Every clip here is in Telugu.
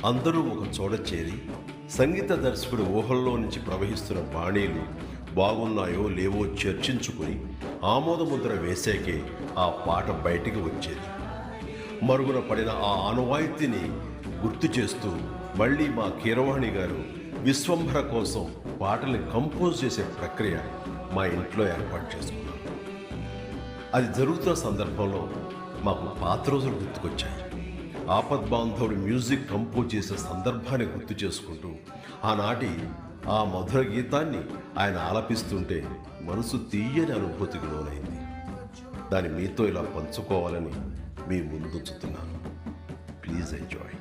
అందరూ ఒక చోట చేరి సంగీత దర్శకుడి ఊహల్లో నుంచి ప్రవహిస్తున్న బాణీలు బాగున్నాయో లేవో చర్చించుకుని ఆమోదముద్ర వేసాకే ఆ పాట బయటికి వచ్చేది. మరుగున పడిన ఆ ఆనవాయితీని గుర్తు చేస్తూ మళ్ళీ మా కీరవాణి గారు విశ్వంభర కోసం పాటల్ని కంపోజ్ చేసే ప్రక్రియ మా ఇంట్లో ఏర్పాటు చేసుకున్నారు. అది జరుగుతున్న సందర్భంలో మాకు పాత రోజులు గుర్తుకొచ్చాయి. ఆపద్బాంధవుడు మ్యూజిక్ కంపోజ్ చేసే సందర్భాన్ని గుర్తు చేసుకుంటూ ఆనాటి ఆ మధుర గీతాన్ని ఆయన ఆలపిస్తుంటే మనసు తీయని అనుభూతికి లోనైంది. దాన్ని మీతో ఇలా పంచుకోవాలని మీ ముందుంచుతున్నాను. Please enjoy.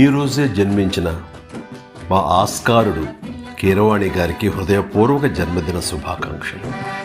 ఈరోజే జన్మించిన మా ఆస్కారుడు కీరవాణి గారికి హృదయపూర్వక జన్మదిన శుభాకాంక్షలు.